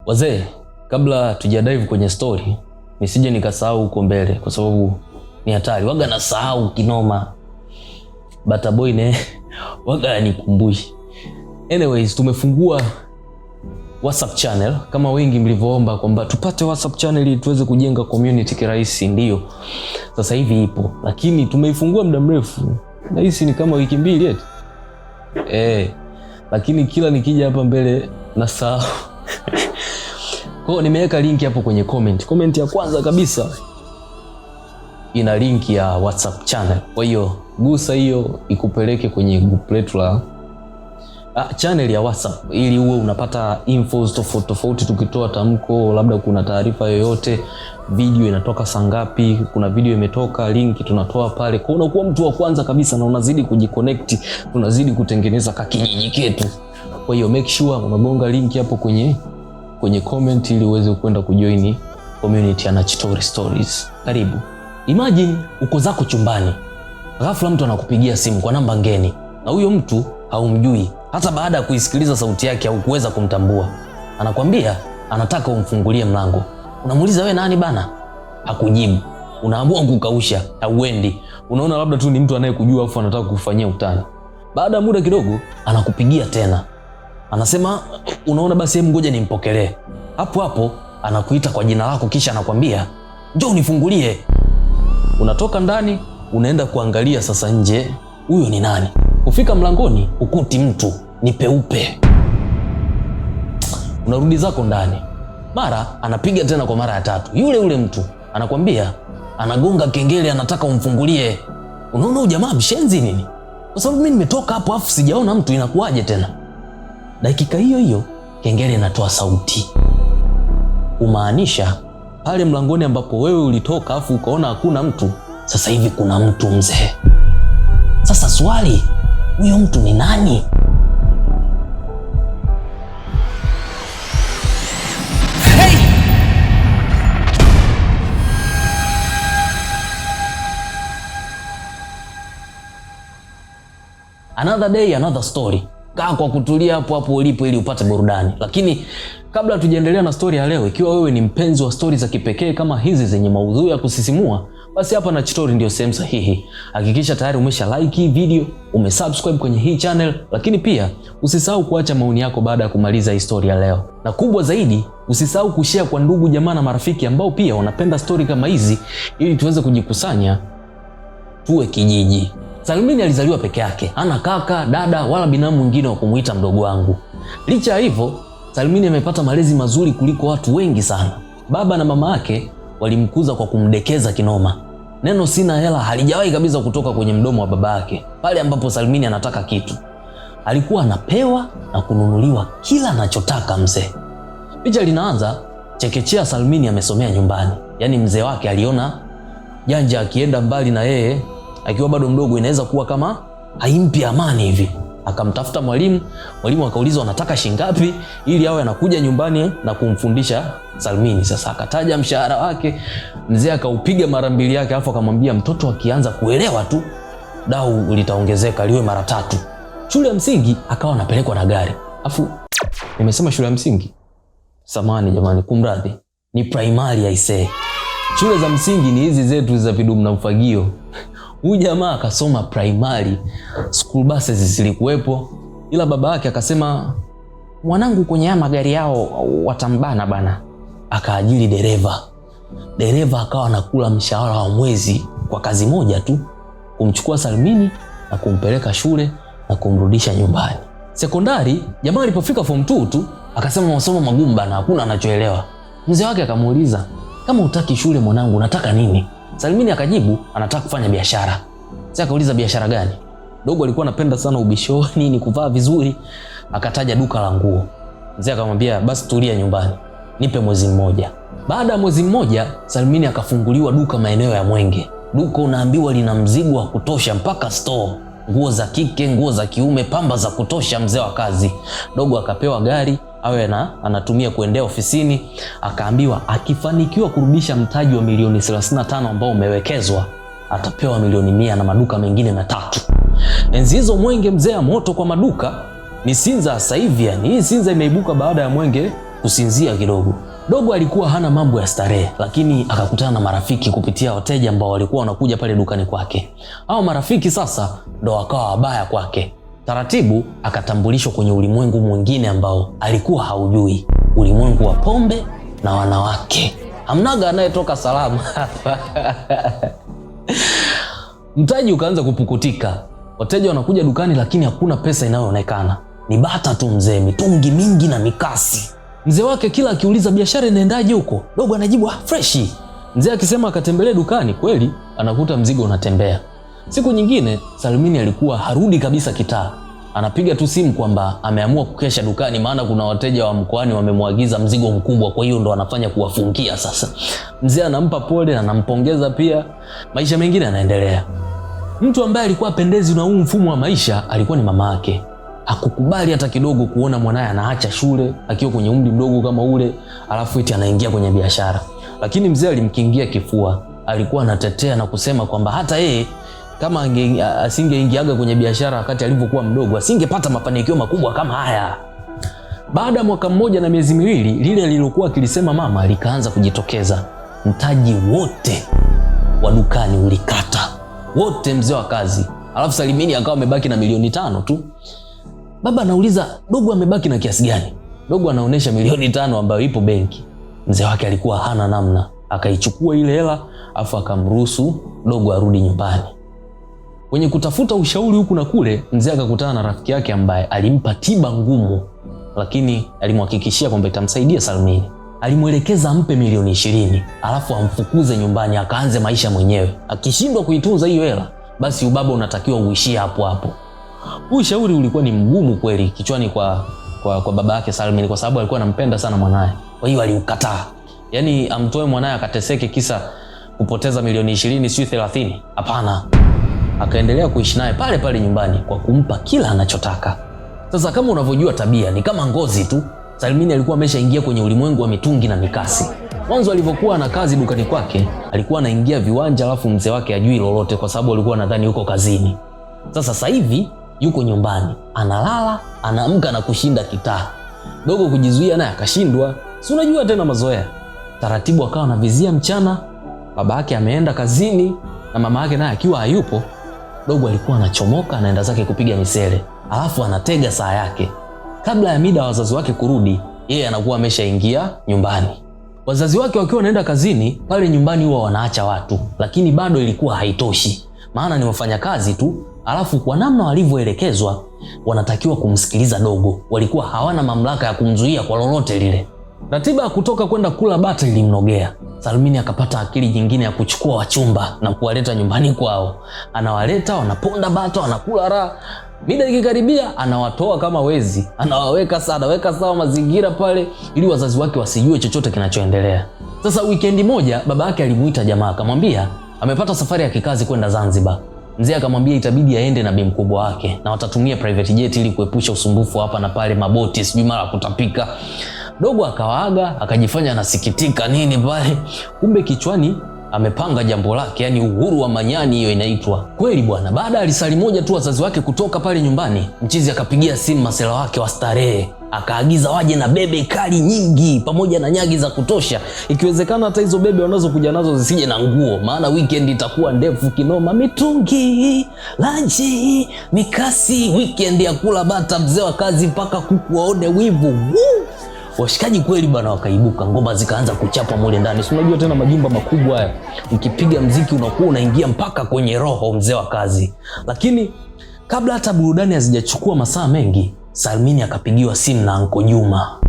Wazee, kabla tujadive kwenye story, nisije nikasahau huko mbele kwa sababu ni hatari. Waga nasahau kinoma. Bata boy ne waga anikumbushi. Anyways, tumefungua WhatsApp channel kama wengi mlivyoomba kwamba tupate WhatsApp channel ili tuweze kujenga community kirahisi. Ndio sasa hivi ipo, lakini tumeifungua muda mrefu. Nahisi ni kama wiki mbili eti. Lakini kila nikija hapa mbele nasahau. Kwa nimeweka link hapo kwenye comment. Comment ya kwanza kabisa ina link ya WhatsApp channel. Kwa hiyo gusa hiyo ikupeleke kwenye group letu la channel ya WhatsApp ili uwe unapata infos tofauti tukitoa tamko, labda kuna taarifa yoyote, video inatoka saa ngapi, kuna video imetoka, link tunatoa pale. Kwa unakuwa mtu wa kwanza kabisa na unazidi kujiconnect, tunazidi kutengeneza kakijiji ketu. Kwa hiyo make sure unagonga link hapo kwenye comment ili uweze kwenda kujoin community ya Nachitory Stories. Karibu. Imagine uko zako chumbani, ghafla mtu anakupigia simu kwa namba ngeni na huyo mtu haumjui. Hata baada ya kuisikiliza sauti yake au kuweza kumtambua, anakuambia anataka umfungulie mlango. Unamuuliza wewe nani bana? Hakujibu. Unaamua kukausha, hauendi. Unaona labda tu ni mtu anayekujua afu anataka kukufanyia utani. Baada ya muda kidogo anakupigia tena. Anasema unaona basi hebu ngoja nimpokelee. Hapo hapo anakuita kwa jina lako kisha anakuambia njoo unifungulie. Unatoka ndani, unaenda kuangalia sasa nje huyo ni nani. Kufika mlangoni ukuti mtu ni peupe. Unarudi zako ndani. Mara anapiga tena kwa mara ya tatu. Yule mtu anakuambia anagonga kengele anataka umfungulie. Unaona huyu jamaa mshenzi nini? Kwa sababu mimi nimetoka hapo afu sijaona mtu, inakuaje tena? Dakika hiyo kengele inatoa sauti. Kumaanisha pale mlangoni ambapo wewe ulitoka afu ukaona hakuna mtu, sasa hivi kuna mtu mzee. Sasa swali, huyo mtu ni nani? Hey! Another day, another story. Kaa kwa kutulia hapo ulipo ili upate burudani. Lakini kabla tujaendelea na story ya leo, ikiwa wewe ni mpenzi wa story za kipekee kama hizi zenye maudhui ya kusisimua, basi hapa Nachitory ndio sehemu sahihi. Hakikisha tayari umesha like hii video, umesubscribe kwenye hii channel, lakini pia usisahau kuacha maoni yako baada ya kumaliza hii story ya leo. Na kubwa zaidi, usisahau kushare kwa ndugu jamaa na marafiki ambao pia wanapenda story kama hizi ili tuweze kujikusanya tuwe kijiji. Salmini alizaliwa peke yake, hana kaka, dada wala binamu mwingine wa kumuita mdogo wangu. Licha ya hivyo, Salmini amepata malezi mazuri kuliko watu wengi sana. Baba na mama yake walimkuza kwa kumdekeza kinoma. Neno sina hela halijawahi kabisa kutoka kwenye mdomo wa baba yake. Pale ambapo Salmini anataka kitu, alikuwa anapewa na kununuliwa kila anachotaka mzee. Picha linaanza chekechea Salmini amesomea nyumbani. Yaani mzee wake aliona janja akienda mbali na yeye akiwa bado mdogo inaweza kuwa kama haimpi amani hivi. Akamtafuta mwalimu akauliza anataka shingapi ili awe anakuja nyumbani na kumfundisha Salmini. Sasa akataja mshahara wake, mzee akaupiga mara mbili yake afu akamwambia mtoto akianza kuelewa tu dau litaongezeka liwe mara 3. Shule ya msingi akawa anapelekwa na gari. Afu nimesema shule ya msingi? Samahani jamani, kumradhi. Ni primary aisee. Shule za msingi ni hizi zetu za vidumu na mfagio. Huyu jamaa akasoma primary, school buses zilikuwepo, ila baba yake akasema mwanangu kwenye haya magari yao watambana bana. Akaajiri dereva. Dereva akawa anakula mshahara wa mwezi kwa kazi moja tu, kumchukua Salmini na kumpeleka shule na kumrudisha nyumbani. Sekondari, jamaa alipofika form 2 tu akasema masomo magumu bana, hakuna anachoelewa. Mzee wake akamuuliza, kama hutaki shule mwanangu unataka nini? Salmini akajibu anataka kufanya biashara. Sasa akauliza biashara gani? Dogo alikuwa anapenda sana ubishoni, ni kuvaa vizuri, akataja duka la nguo. Mzee akamwambia basi tulia nyumbani, nipe mwezi mmoja. Baada ya mwezi mmoja, Salmini akafunguliwa duka maeneo ya Mwenge. Duka unaambiwa lina mzigo wa kutosha mpaka store. Nguo za kike, nguo za kiume, pamba za kutosha mzee wa kazi. Dogo akapewa gari awe anatumia kuendea ofisini. Akaambiwa akifanikiwa kurudisha mtaji wa milioni 35 ambao umewekezwa atapewa milioni 100 na maduka mengine 3. Enzi hizo Mwenge mzee ya moto kwa maduka. Ni Sinza sasa hivi yani. Hii Sinza imeibuka baada ya Mwenge kusinzia kidogo. Dogo alikuwa hana mambo ya starehe, lakini akakutana na marafiki kupitia wateja ambao walikuwa wanakuja pale dukani kwake. Hao marafiki sasa ndo wakawa wabaya kwake. Taratibu akatambulishwa kwenye ulimwengu mwingine ambao alikuwa haujui, ulimwengu wa pombe na wanawake. Hamnaga anayetoka salama hapa. Mtaji ukaanza kupukutika. Wateja wanakuja dukani lakini hakuna pesa inayoonekana. Ni bata tu mzee, mitungi mingi na mikasi. Mzee wake kila akiuliza biashara inaendaje huko, Dogo anajibu freshi. Mzee akisema akatembelee dukani, kweli anakuta mzigo unatembea. Siku nyingine Salmini alikuwa harudi kabisa kitaa. Anapiga tu simu kwamba ameamua kukesha dukani maana kuna wateja wa mkoani wamemwagiza mzigo mkubwa, kwa hiyo ndo anafanya kuwafungia sasa. Mzee anampa pole na anampongeza pia. Maisha mengine yanaendelea. Mtu ambaye alikuwa pendezi na huu mfumo wa maisha alikuwa ni mama yake. Hakukubali hata kidogo kuona mwanae anaacha shule akiwa kwenye umri mdogo kama ule, alafu eti anaingia kwenye biashara. Lakini mzee alimkingia kifua. Alikuwa anatetea na kusema kwamba hata yeye kama asingeingiaga kwenye biashara wakati alipokuwa mdogo, asingepata mafanikio makubwa kama haya. Baada ya mwaka mmoja na miezi miwili, lile lilokuwa akilisema mama likaanza kujitokeza. Mtaji wote wa dukani ulikata. Wote mzee wa kazi. Alafu Salimini akawa amebaki na milioni 5 tu. Baba anauliza, Dogo amebaki na kiasi gani? Dogo anaonesha milioni 5 ambayo ipo benki. Mzee wake alikuwa hana namna. Akaichukua ile hela, afu akamruhusu Dogo arudi nyumbani. Kwenye kutafuta ushauri huku na kule, mzee akakutana na rafiki yake ambaye alimpa tiba ngumu, lakini alimhakikishia kwamba itamsaidia Salmini. Alimwelekeza ampe milioni 20, alafu amfukuze nyumbani akaanze maisha mwenyewe. Akishindwa kuitunza hiyo hela, basi ubaba unatakiwa uishie hapo hapo. Ushauri ulikuwa ni mgumu kweli kichwani kwa baba yake Salmini, kwa sababu alikuwa anampenda sana mwanae. Kwa hiyo aliukataa. Yaani amtoe mwanae akateseke kisa kupoteza milioni 20 sio 30. Hapana. Akaendelea kuishi naye pale pale nyumbani kwa kumpa kila anachotaka. Sasa kama unavyojua tabia ni kama ngozi tu. Salmini alikuwa ameshaingia kwenye ulimwengu wa mitungi na mikasi. Mwanzo alivyokuwa na kazi dukani kwake, alikuwa anaingia viwanja alafu mzee wake ajui lolote kwa sababu alikuwa nadhani yuko kazini. Sasa hivi yuko nyumbani, analala, anaamka na kushinda kitaa. Dogo kujizuia naye akashindwa. Si unajua tena mazoea. Taratibu akawa anavizia mchana, baba yake ameenda kazini na mama yake naye akiwa hayupo. Dogo alikuwa anachomoka anaenda zake kupiga misele, alafu anatega saa yake. Kabla ya mida wazazi wake kurudi, yeye anakuwa ameshaingia nyumbani. Wazazi wake wakiwa wanaenda kazini, pale nyumbani huwa wanaacha watu, lakini bado ilikuwa haitoshi. Maana ni wafanyakazi tu, alafu kwa namna walivyoelekezwa, wanatakiwa kumsikiliza Dogo. Walikuwa hawana mamlaka ya kumzuia kwa lolote lile. Ratiba ya kutoka kwenda kula bata ilimnogea. Salmini akapata akili nyingine ya kuchukua wachumba na kuwaleta nyumbani kwao. Anawaleta, wanaponda bata, wanakula raha. Mida ikikaribia, anawatoa kama wezi. Anawaweka sawa mazingira pale ili wazazi wake wasijue chochote kinachoendelea. Sasa wikendi moja, baba yake alimuita jamaa akamwambia amepata safari ya kikazi kwenda Zanzibar. Mzee akamwambia itabidi aende na bi mkubwa wake na watatumia private jet ili kuepusha usumbufu hapa na pale, maboti sijui mara kutapika. Dogo akawaaga, akajifanya anasikitika nini pale. Kumbe kichwani amepanga jambo lake, yani uhuru wa manyani hiyo inaitwa. Kweli bwana, baada ya risali moja tu wazazi wake kutoka pale nyumbani, mchizi akapigia simu masela wake wa starehe. Akaagiza waje na bebe kali nyingi pamoja na nyagi za kutosha. Ikiwezekana hata hizo bebe wanazokuja nazo zisije na nguo, maana weekend itakuwa ndefu kinoma. Mitungi, lanchi, mikasi, weekend ya kula bata mzee wa kazi mpaka kuku waone wivu. Washikaji kweli bana wakaibuka, ngoma zikaanza kuchapa mule ndani. Si unajua tena majumba makubwa haya, ukipiga mziki unakuwa unaingia mpaka kwenye roho mzee wa kazi. Lakini kabla hata burudani hazijachukua masaa mengi, Salmini akapigiwa simu na Anko Juma.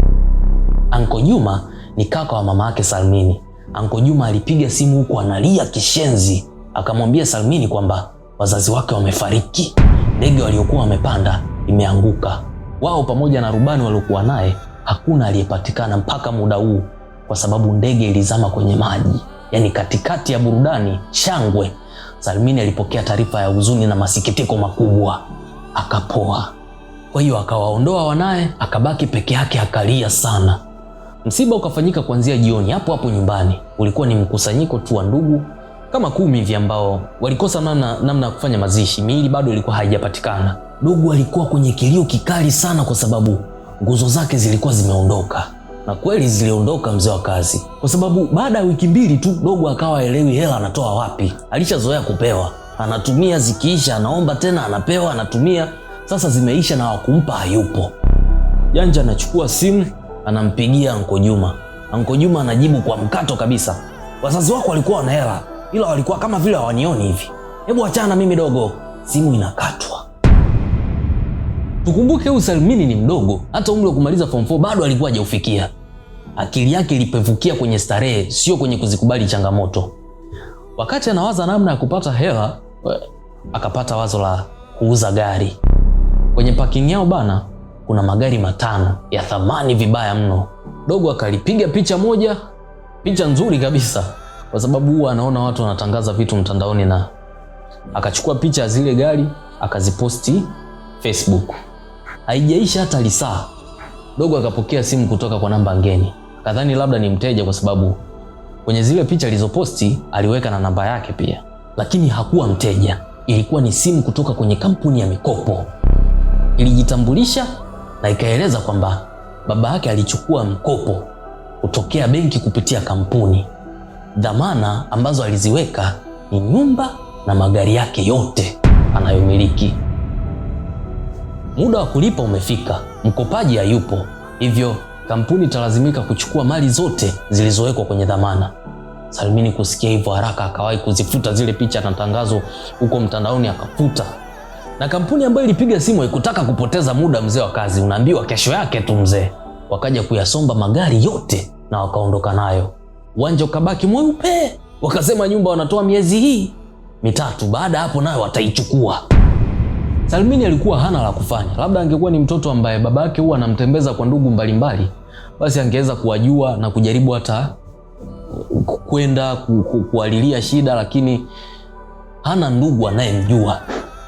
Anko Juma ni kaka wa mama yake Salmini. Anko Juma alipiga simu huko analia kishenzi, akamwambia Salmini kwamba wazazi wake wamefariki. Ndege waliokuwa wamepanda imeanguka. Wao pamoja na rubani waliokuwa naye hakuna aliyepatikana mpaka muda huu, kwa sababu ndege ilizama kwenye maji. Yani katikati ya burudani shangwe, Salmini alipokea taarifa ya huzuni na masikitiko makubwa, akapoa. Kwa hiyo akawaondoa wanae, akabaki peke yake akalia sana. Msiba ukafanyika kuanzia jioni hapo hapo nyumbani. Ulikuwa ni mkusanyiko tu wa ndugu kama 10 hivi ambao walikosa namna ya kufanya mazishi. Miili bado ilikuwa haijapatikana. Dogo alikuwa kwenye kilio kikali sana kwa sababu nguzo zake zilikuwa zimeondoka. Na kweli ziliondoka mzee wa kazi, kwa sababu baada ya wiki 2 tu dogo akawa elewi hela anatoa wapi. Alishazoea kupewa, anatumia, zikiisha anaomba tena, anapewa, anatumia. Sasa zimeisha na wakumpa hayupo. Janja anachukua simu, anampigia Anko Juma. Anko Juma anajibu kwa mkato kabisa, wazazi wako walikuwa wana hela, ila walikuwa kama vile hawanioni hivi, hebu achana mimi dogo. Simu inakatwa. Tukumbuke huyu Salmini ni mdogo, hata umri wa kumaliza form 4 bado alikuwa hajaufikia. Akili yake ilipevukia kwenye starehe, sio kwenye kuzikubali changamoto. Wakati anawaza namna ya kupata hela, akapata wazo la kuuza gari. Kwenye parking yao bana, kuna magari 5 ya thamani vibaya mno. Dogo akalipiga picha moja, picha nzuri kabisa, kwa sababu huwa anaona watu wanatangaza vitu mtandaoni, na akachukua picha zile gari akaziposti Facebook. Haijaisha hata lisaa, dogo akapokea simu kutoka kwa namba ngeni. Kadhani labda ni mteja, kwa sababu kwenye zile picha alizoposti aliweka na namba yake pia. Lakini hakuwa mteja, ilikuwa ni simu kutoka kwenye kampuni ya mikopo. Ilijitambulisha na ikaeleza kwamba baba yake alichukua mkopo kutokea benki kupitia kampuni. Dhamana ambazo aliziweka ni nyumba na magari yake yote anayomiliki. Muda wa kulipa umefika, mkopaji hayupo, hivyo kampuni italazimika kuchukua mali zote zilizowekwa kwenye dhamana. Salmini kusikia hivyo haraka akawahi kuzifuta zile picha na tangazo huko mtandaoni, akafuta. Na kampuni ambayo ilipiga simu haikutaka kupoteza muda mzee wa kazi, unaambiwa kesho yake tu mzee. Wakaja kuyasomba magari yote na wakaondoka nayo. Uwanja ukabaki mweupe. Wakasema nyumba wanatoa miezi hii 3, baada hapo nayo wataichukua. Salmini alikuwa hana la kufanya. Labda angekuwa ni mtoto ambaye baba yake huwa anamtembeza kwa ndugu mbalimbali, basi angeweza kuwajua na kujaribu hata kwenda kualilia shida, lakini hana ndugu anayemjua.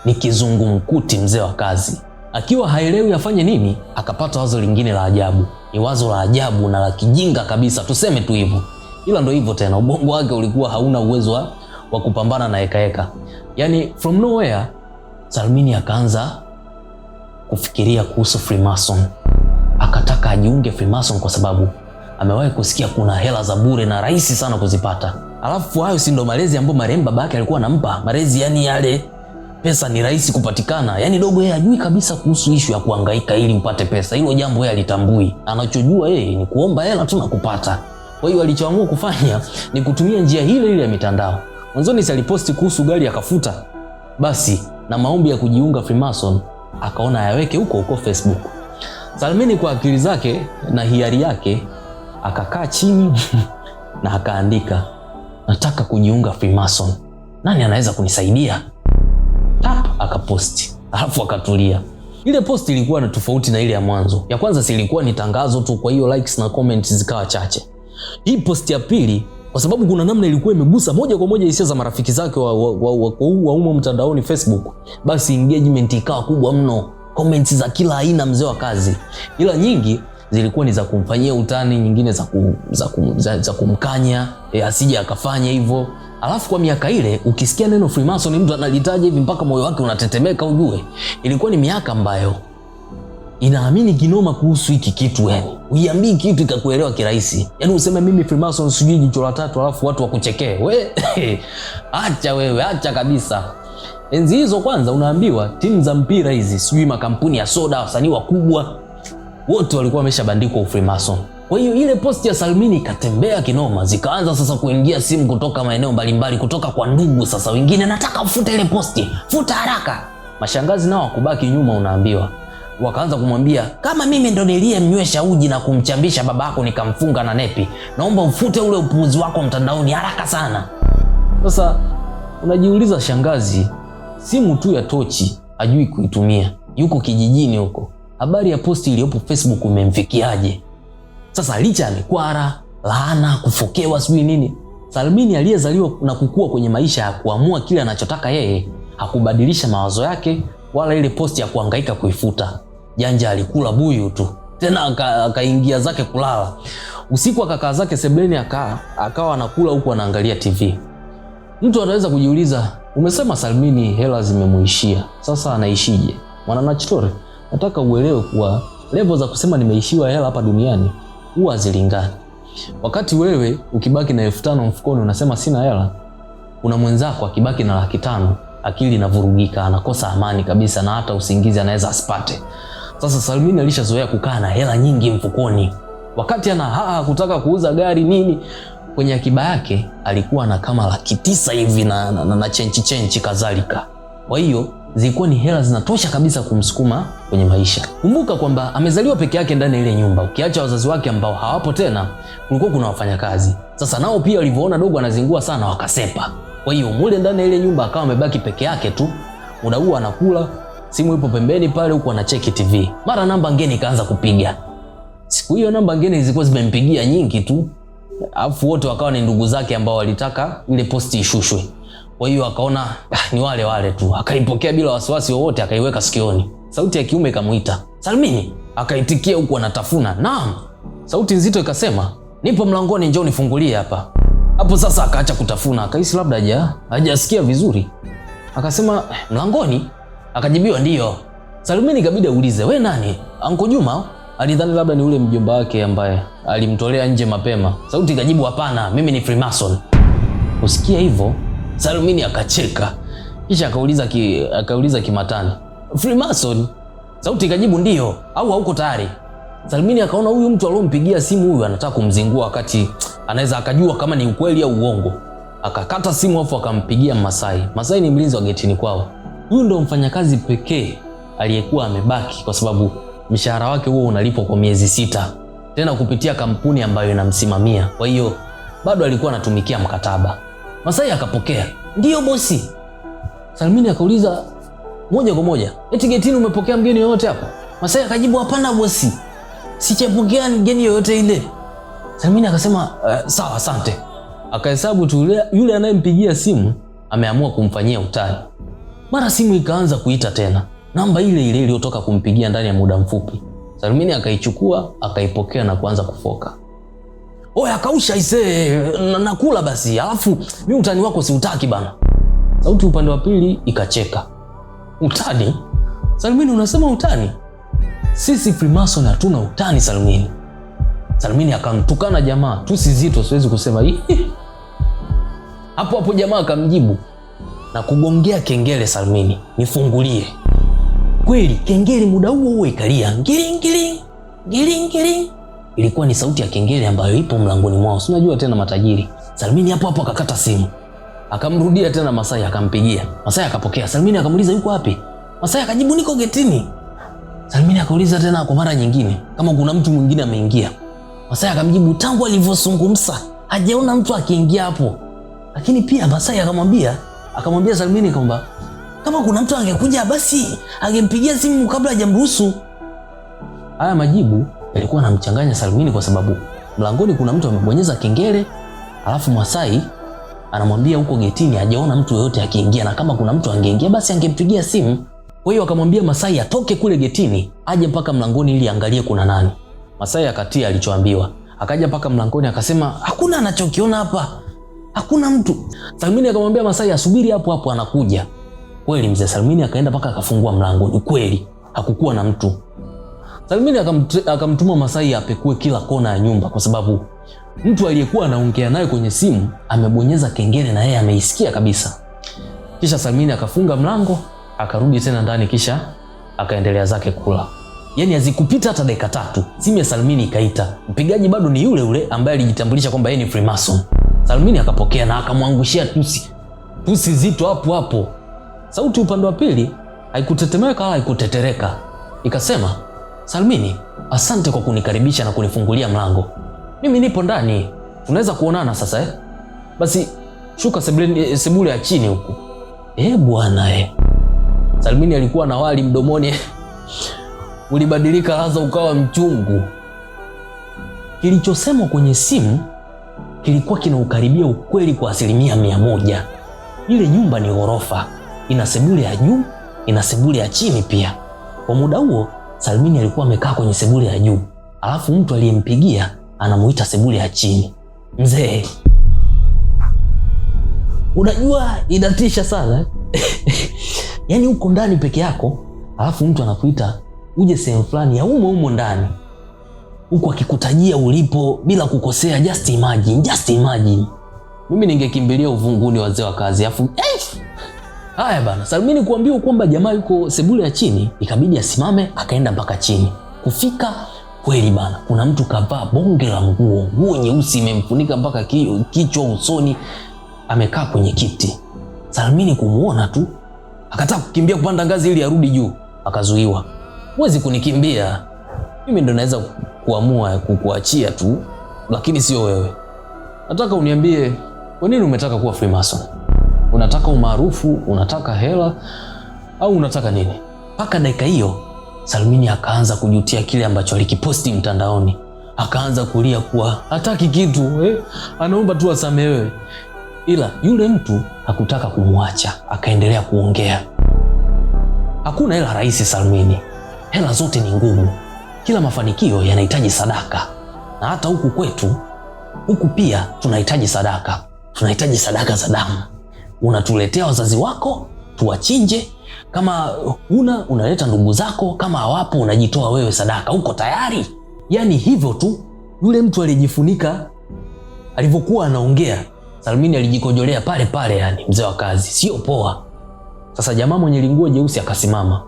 Ni kizungumkuti mzee wa kazi. Akiwa haelewi afanye nini, akapata wazo lingine la ajabu. Ni wazo la ajabu na la kijinga kabisa, tuseme tu hivyo. Ila ndo hivyo tena, ubongo wake ulikuwa hauna uwezo wa kupambana na heka. Yaani from nowhere Salmini akaanza kufikiria kuhusu Freemason. Akataka ajiunge Freemason kwa sababu amewahi kusikia kuna hela za bure na rahisi sana kuzipata. Alafu hayo si ndo malezi ambayo marehemu baba yake alikuwa anampa. Malezi yani yale pesa ni rahisi kupatikana. Yani dogo yeye hajui kabisa kuhusu issue ya kuhangaika ili mpate pesa. Hilo jambo yeye alitambui. Anachojua yeye ni kuomba hela tu na kupata. Kwa hiyo alichoamua kufanya ni kutumia njia ile ile ya mitandao. Mwanzoni aliposti kuhusu gari akafuta. Basi na maombi ya kujiunga Freemason akaona yaweke huko Facebook. Salmini kwa akili zake na hiari yake akakaa chini na akaandika, nataka kujiunga Freemason, nani anaweza kunisaidia? Tap, akaposti. Alafu akatulia. Ile posti ilikuwa na tofauti na ile ya mwanzo. Ya kwanza silikuwa ni tangazo tu, kwa hiyo likes na comments zikawa chache. Hii posti ya pili, kwa sababu kuna namna ilikuwa imegusa moja kwa moja hisia za marafiki zake wa humo mtandaoni Facebook, basi engagement ikawa kubwa mno. Comments za kila aina mzee wa kazi. Ila nyingi zilikuwa ni za kumfanyia utani, nyingine za kumkanya asije akafanya hivyo. Alafu kwa miaka ile ukisikia neno Freemason mtu analitaja hivi mpaka moyo wake unatetemeka, ujue ilikuwa ni miaka ambayo inaamini kinoma kuhusu hiki kitu. Yani uiambii kitu ikakuelewa kirahisi. Yani useme mimi Freemason sijui jicho la tatu alafu watu wakuchekee. Acha wewe, acha kabisa. Enzi hizo kwanza unaambiwa timu za mpira hizi, sijui makampuni ya soda, wasanii wakubwa, wote walikuwa wameshabandikwa Freemason. Kwa hiyo ile posti ya Salmini ikatembea kinoma, zikaanza sasa kuingia simu kutoka maeneo mbalimbali, kutoka kwa ndugu. Sasa wengine, nataka ufute ile posti, futa haraka. Mashangazi nao wakubaki nyuma, unaambiwa wakaanza kumwambia, kama mimi ndo niliyemnywesha uji na kumchambisha babako nikamfunga na nepi, naomba ufute ule upuuzi wako mtandaoni haraka sana. Sasa unajiuliza, shangazi simu tu ya tochi hajui kuitumia, yuko kijijini huko, habari ya posti iliyopo Facebook umemfikiaje? Sasa licha ya mikwara, laana, kufokewa sijui nini, Salmini aliyezaliwa na kukua kwenye maisha ya kuamua kile anachotaka yeye, hakubadilisha mawazo yake wala ile posti ya kuhangaika kuifuta. Janja alikula buyu tu. Tena akaingia zake kulala. Usiku akakaa zake sebleni, akawa anakula huku anaangalia TV. Mtu anaweza kujiuliza, umesema Salmini hela zimemuishia, sasa anaishije? Mwana Nachitore, nataka uelewe kuwa level za kusema nimeishiwa hela hapa duniani huwa hazilingani. Wakati wewe ukibaki na 5,000 mfukoni unasema sina hela, kuna mwenzako akibaki na 500,000 akili inavurugika, anakosa amani kabisa na hata usingizi anaweza asipate. Sasa Salmini alishazoea kukaa na hela nyingi mfukoni. Wakati kutaka kuuza gari nini, kwenye akiba yake alikuwa na kama 900,000 hivi na chenchi kadhalika. Kwa hiyo zilikuwa ni hela zinatosha kabisa kumsukuma kwenye maisha. Kumbuka kwamba amezaliwa peke yake ndani ya ile nyumba. Ukiacha wazazi wake ambao hawapo tena, kulikuwa kuna wafanyakazi. Sasa nao pia walivyoona dogo anazingua sana wakasepa. Kwa hiyo mule ndani ya ile nyumba akawa amebaki peke yake tu. Muda huo anakula, simu ipo pembeni pale huko anacheki TV. Mara namba ngeni ikaanza kupiga. Siku hiyo namba ngeni zilikuwa zimempigia nyingi tu. Alafu wote wakawa ni ndugu zake ambao walitaka ile posti ishushwe. Kwa hiyo akaona ni wale tu. Akaipokea bila wasiwasi wowote, akaiweka sikioni. Sauti ya kiume ikamuita, "Salmini." Akaitikia huku anatafuna, "Naam." Sauti nzito ikasema, "Nipo mlangoni, njoo nifungulie hapa." Hapo sasa akaacha kutafuna, akahisi labda hajasikia vizuri. Akasema, "Mlangoni?" Akajibiwa, "Ndio." Salmini ikabidi aulize, "We nani? Anko Juma?" Alidhani labda ni ule mjomba wake ambaye alimtolea nje mapema. Sauti ikajibu, "Hapana, mimi ni Freemason." Usikia hivyo, Salmini akacheka. Kisha akauliza kimatani, "Freemason?" Sauti ikajibu, "Ndio, au hauko tayari?" Salmini akaona huyu mtu aliyompigia simu huyu anataka kumzingua wakati anaweza akajua kama ni ukweli au uongo. Akakata simu afu akampigia Masai. Masai ni mlinzi wa getini kwao. Huyu ndo mfanyakazi pekee aliyekuwa amebaki kwa sababu mshahara wake huo unalipwa kwa miezi 6. Tena kupitia kampuni ambayo inamsimamia. Kwa hiyo bado alikuwa anatumikia mkataba. Masai akapokea, "Ndio bosi." Salmini akauliza moja kwa moja, "Eti getini umepokea mgeni yoyote hapa?" Masai akajibu, "Hapana bosi. Sijapokea mgeni yoyote ile." Salmini akasema, "Sawa, asante." Akahesabu tu yule anayempigia simu ameamua kumfanyia utani. Mara simu ikaanza kuita tena. Namba ile ile iliyotoka kumpigia ndani ya muda mfupi. Salmini akaichukua, akaipokea na kuanza kufoka. "Oya kausha nakula basi. Alafu mimi utani wako siutaki bana." Sauti upande wa pili ikacheka. "Utani? Salmini unasema utani? Sisi Freemason hatuna utani Salmini." Salmini akamtukana jamaa, tusi zito siwezi kusema hii. Hapo jamaa akamjibu na kugongea kengele Salmini, "Nifungulie." Kweli kengele muda huo ikalia, ngiling ngiling ngiling ngiling. Ilikuwa ni sauti ya kengele ambayo ipo mlangoni mwao. Si unajua tena matajiri. Salmini hapo akakata simu. Akamrudia tena Masai akampigia. Masai akapokea. Salmini akamuuliza yuko wapi? Masai akajibu, "Niko getini." Salmini akauliza tena kwa mara nyingine kama kuna mtu mwingine ameingia. Masai akamjibu, "Tangu alivyozungumza hajaona mtu akiingia hapo." Lakini pia Masai akamwambia Salmini kwamba kama kuna mtu angekuja basi angempigia simu kabla hajamruhusu. Haya majibu yalikuwa yanamchanganya Salmini kwa sababu mlangoni kuna mtu amebonyeza kengele, alafu Masai anamwambia huko getini hajaona mtu yoyote akiingia, na kama kuna mtu angeingia basi angempigia simu. Kwa hiyo akamwambia Masai atoke kule getini aje mpaka mlangoni ili angalie kuna nani. Masai akatia alichoambiwa. Akaja mpaka mlangoni akasema, "Hakuna anachokiona hapa. Hakuna mtu." Salmini akamwambia Masai asubiri hapo anakuja. Kweli mzee Salmini akaenda mpaka akafungua mlango. Ni kweli hakukuwa na mtu. Salmini akamtuma Masai apekue kila kona ya nyumba kwa sababu mtu aliyekuwa anaongea naye kwenye simu amebonyeza kengele na yeye ameisikia kabisa. Kisha Salmini akafunga mlango, akarudi tena ndani, kisha akaendelea zake kula. Yaani hazikupita hata dakika 3, simu ya Salmini ikaita. Mpigaji bado ni yule ambaye alijitambulisha kwamba yeye ni Freemason. Salmini akapokea na akamwangushia tusi zito hapo. Sauti upande wa pili haikutetemeka wala haikutetereka. Ikasema, "Salmini, asante kwa kunikaribisha na kunifungulia mlango. Mimi nipo ndani. Tunaweza kuonana sasa Basi shuka sebule ya chini huku." Bwana Salmini alikuwa na wali mdomoni. Ulibadilika ladha ukawa mchungu. Kilichosemwa kwenye simu kilikuwa kinaukaribia ukweli kwa 100%. Ile nyumba ni ghorofa. Ina sebule ya juu, ina sebule ya chini pia. Kwa muda huo Salmini alikuwa amekaa kwenye sebule ya juu. Alafu mtu aliyempigia anamuita sebule ya chini. Mzee, unajua inatisha sana. Yaani uko ndani peke yako, alafu mtu anakuita uje sehemu fulani ya umo ndani. huku akikutajia ulipo bila kukosea. Just imagine. Mimi ningekimbilia uvunguni wazee wa kazi. Haya bana, Salmini kuambiwa kwamba jamaa yuko sebule ya chini, ikabidi asimame akaenda mpaka chini. Kufika kweli bana, kuna mtu kavaa bonge la nguo nyeusi imemfunika mpaka kichwa, usoni, amekaa kwenye kiti. Salmini kumuona tu akataka kukimbia kupanda ngazi ili arudi juu, akazuiwa. Huwezi kunikimbia, mimi ndo naweza kuamua kukuachia tu, lakini sio wewe. Nataka uniambie, kwa nini umetaka kuwa Freemason? Unataka umaarufu, unataka hela, au unataka nini? Paka dakika hiyo Salmini akaanza kujutia kile ambacho alikiposti mtandaoni. Akaanza kulia kuwa hataki kitu, anaomba tu asamehewe. Ila yule mtu hakutaka kumwacha, akaendelea kuongea. Hakuna hela rahisi Salmini, hela zote ni ngumu. Kila mafanikio yanahitaji sadaka, na hata huku kwetu, huku pia tunahitaji sadaka. Tunahitaji sadaka za damu. Unatuletea wazazi wako tuwachinje, kama unaleta ndugu zako, kama hawapo unajitoa wewe sadaka. Uko tayari? Yani hivyo tu. Yule mtu alijifunika, alivyokuwa anaongea Salmini alijikojolea pale, yani mzee wa kazi, sio poa. Sasa jamaa mwenye linguo jeusi akasimama,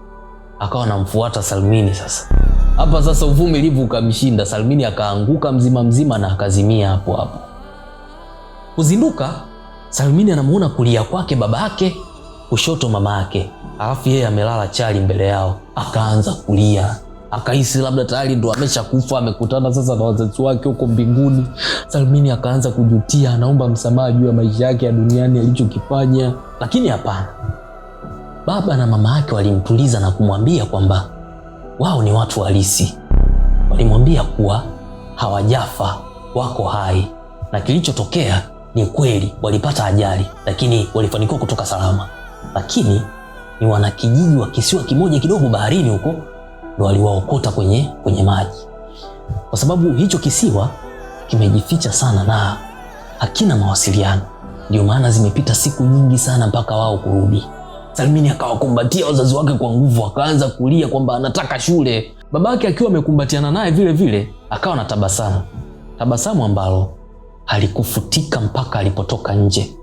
akawa anamfuata Salmini. Sasa uvumilivu ukamshinda. Salmini akaanguka mzima na akazimia hapo. Kuzinduka, Salmini anamuona kulia kwake baba yake, kushoto mama yake, alafu yeye amelala chali mbele yao. Akaanza kulia, akahisi labda tayari ndo ameshakufa, amekutana sasa na wazazi wake huko mbinguni. Salmini akaanza kujutia, anaomba msamaha juu ya maisha yake ya duniani alichokifanya. Lakini hapana, baba na mama yake walimtuliza na kumwambia kwamba wao ni watu halisi. Walimwambia kuwa hawajafa, wako hai, na kilichotokea ni kweli, walipata ajali lakini walifanikiwa kutoka salama. Lakini ni wanakijiji wa kisiwa kimoja kidogo baharini huko ndo waliwaokota kwenye maji, kwa sababu hicho kisiwa kimejificha sana na hakina mawasiliano. Ndio maana zimepita siku nyingi sana mpaka wao kurudi. Salmini akawakumbatia wazazi wake kwa nguvu, akaanza kulia kwamba anataka shule. Babake akiwa amekumbatiana naye vile akawa na tabasamu ambalo halikufutika mpaka alipotoka nje.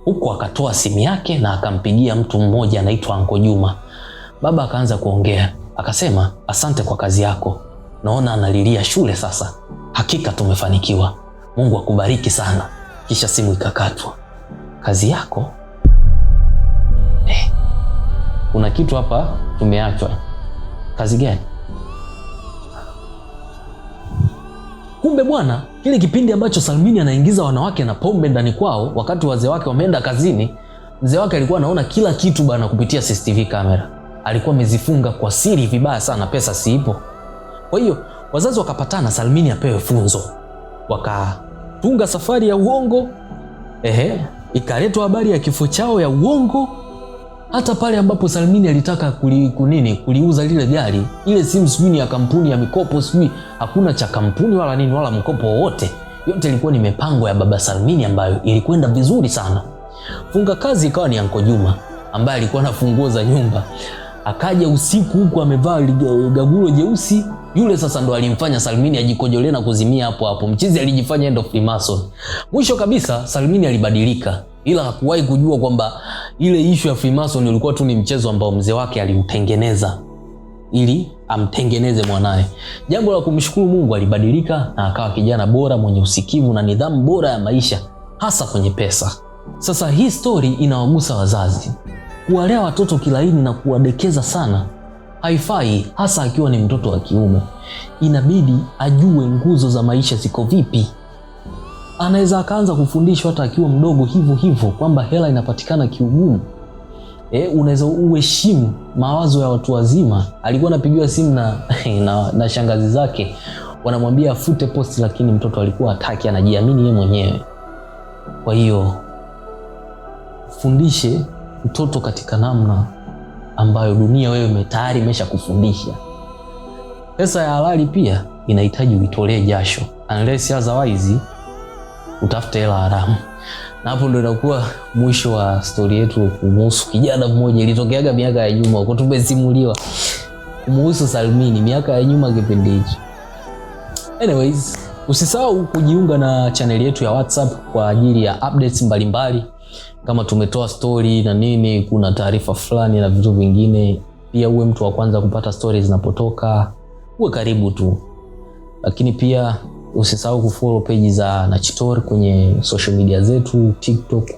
Huko akatoa simu yake na akampigia mtu mmoja anaitwa Anko Juma. Baba akaanza kuongea, akasema, asante kwa kazi yako, naona analilia shule sasa, hakika tumefanikiwa, Mungu akubariki sana. Kisha simu ikakatwa. Kazi yako? Kuna kitu hapa tumeachwa. Kazi gani? Kumbe bwana, kile kipindi ambacho Salmini anaingiza wanawake na pombe ndani kwao wakati wazee wake wameenda kazini, mzee wake alikuwa anaona kila kitu bwana kupitia CCTV kamera. Alikuwa amezifunga kwa siri vibaya sana, pesa siipo. Kwa hiyo wazazi wakapatana Salmini apewe funzo. Wakatunga safari ya uongo. Ikaletwa habari ya kifo chao ya uongo. Hata pale ambapo Salmini alitaka kuliuza lile gari, ile simu sijui ya kampuni ya mikopo, sijui hakuna cha kampuni wala nini wala mkopo wowote. Yote ilikuwa ni mipango ya baba Salmini ambayo ilikwenda vizuri sana. Funga kazi ikawa ni Anko Juma ambaye alikuwa na funguo za nyumba. Akaja usiku huku amevaa gagulo jeusi. Yule sasa ndo alimfanya Salmini ajikojolee na kuzimia hapo. Mchizi alijifanya endo Freemason. Mwisho kabisa Salmini alibadilika, ila hakuwahi kujua kwamba ile issue ya Freemason ilikuwa tu ni mchezo ambao mzee wake alimtengeneza ili amtengeneze mwanae. Jambo la kumshukuru Mungu, alibadilika na akawa kijana bora mwenye usikivu na nidhamu bora ya maisha, hasa kwenye pesa. Sasa hii story inawagusa wazazi. Kuwalea watoto kilaini na kuwadekeza sana haifai, hasa akiwa ni mtoto wa kiume. Inabidi ajue nguzo za maisha ziko vipi. Anaweza akaanza kufundishwa hata akiwa mdogo hivyo kwamba hela inapatikana kiugumu. Unaweza uheshimu mawazo ya watu wazima. Alikuwa anapigiwa simu na shangazi zake, wanamwambia afute posti, lakini mtoto alikuwa hataki, anajiamini yeye mwenyewe. Kwa hiyo fundishe mtoto katika namna ambayo dunia wewe tayari imeshakufundisha. Pesa ya halali pia inahitaji uitolee jasho, unless otherwise utafute hela haramu. Na hapo ndo inakuwa mwisho wa story yetu kumhusu kijana mmoja. Ilitokeaga miaka ya nyuma huko, tumesimuliwa kumhusu Salmini miaka ya nyuma kipindi hicho. Anyways, usisahau kujiunga na channel yetu ya WhatsApp kwa ajili ya updates mbalimbali. Kama tumetoa story na nini, kuna taarifa fulani na vitu vingine, pia uwe mtu wa kwanza kupata stories zinapotoka, uwe karibu tu. Lakini pia usisahau kufollow page za Nachitori kwenye social media zetu, TikTok,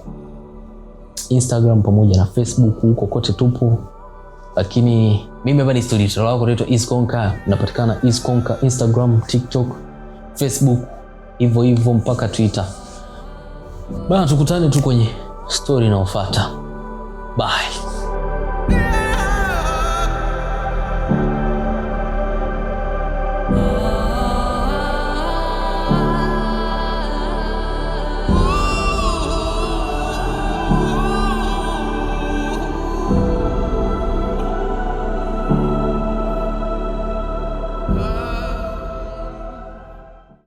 Instagram pamoja na Facebook, huko kote tupo. Lakini mimi hapa ni storyteller wako naitwa Iskonka, napatikana Iskonka Instagram, TikTok, Facebook, hivyo mpaka Twitter. Bana, tukutane tu kwenye story inayofuata. Bye.